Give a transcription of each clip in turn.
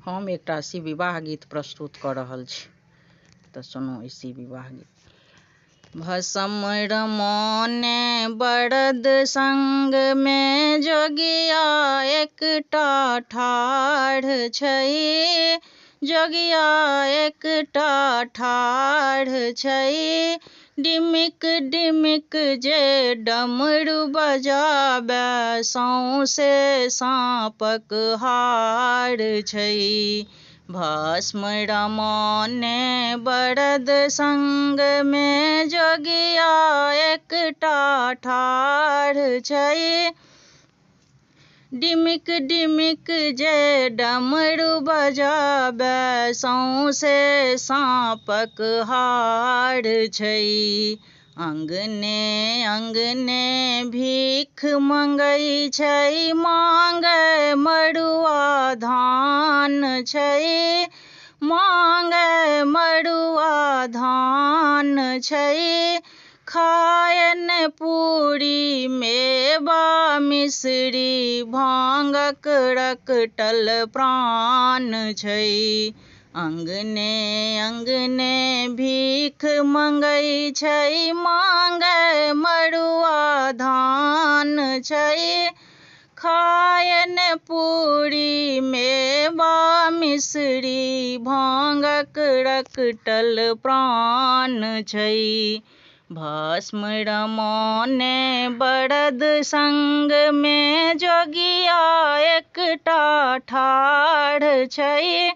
हम एकटा सी विवाह गीत प्रस्तुत कऽ रहल छी, तऽ सुनू इसी विवाह गीत। भस्म रमौने बरद संग में जोगिया एकटा ठाढ़ छै, जोगिया एकटा ठाढ़ छै। डिमिक डिमिक जे डमरू बजाबै सौंसे साँपक हार छै। भस्म रमौने बरद संग में जोगिया एकटा ठाढ़ छै। डिमिक डिमिक जे डमरू बजाबै सौंसे साँपक हार छै। अंगने अंगने भीख मंगै छै, मांगै मड़ुआ धान छै, मांगै मड़ुआ धान छै। खायन पूरी मेवा मिश्री भांगक रकटल प्राण छै। अंगने अंगने भीख मंगै छै, मांगै मड़ुआ धान छै। खायन पूरी मेवा मिश्री भांगक रकटल प्राण छै। भस्म रमौने बरद संग में जोगिया एकटा ठाढ़ छै।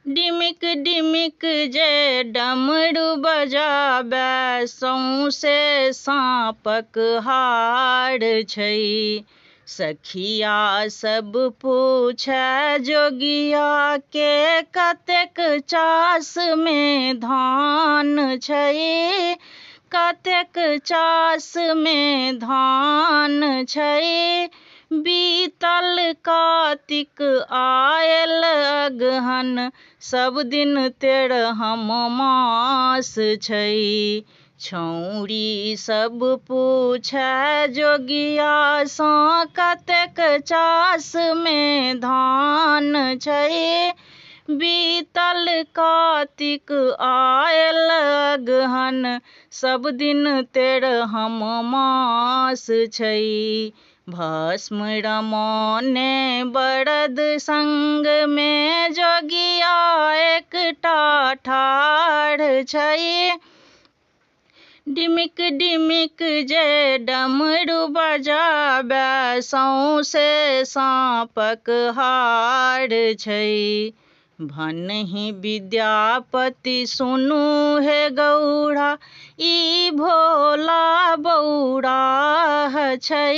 डिमिक डिमिक जे डमरू बजाबै सौंसे साँपक हार छै। सखिया सब पूछै जोगिया के, कतेक चास में धान छै, कतेक चास में धान छै। बीतल कातिक आयल अगहन, सब दिन तेरहम मास छै। छौरी सब पूछै जोगिया सँ, कतेक चास में धान छै। बीतल कातिक आयल अगहन, सब दिन तेरहम मास छै। भस्म रमौने बरद संग में जोगिया एकटा ठाढ़ छै। डिमिक डिमिक जे डमरू बजाबै सौंसे साँपक हार छै। भन्हि विद्यापति सुनू हे गौड़ा, ई भोला बौराह छै,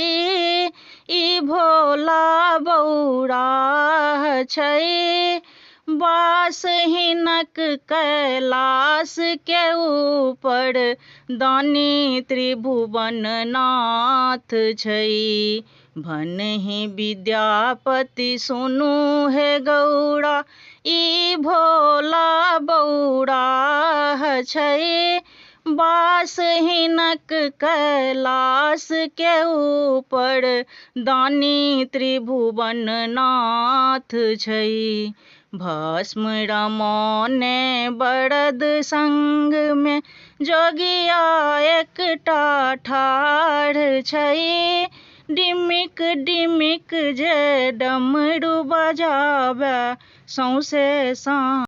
ई भोला बौराह छै। बासहिनक कैलाश के ऊपर दानी त्रिभुवन नाथ छै। भन्हि विद्यापति सुनू हे गौड़ा, ई भोला बौराह छै। बासहिनक कैलाश के ऊपर दानी त्रिभुवन नाथ छै। भस्म रमौने बरद संग में जोगिया एकटा ठाढ़ छै। डिमिक डिमिक जे डमरू बजाबै सौंसे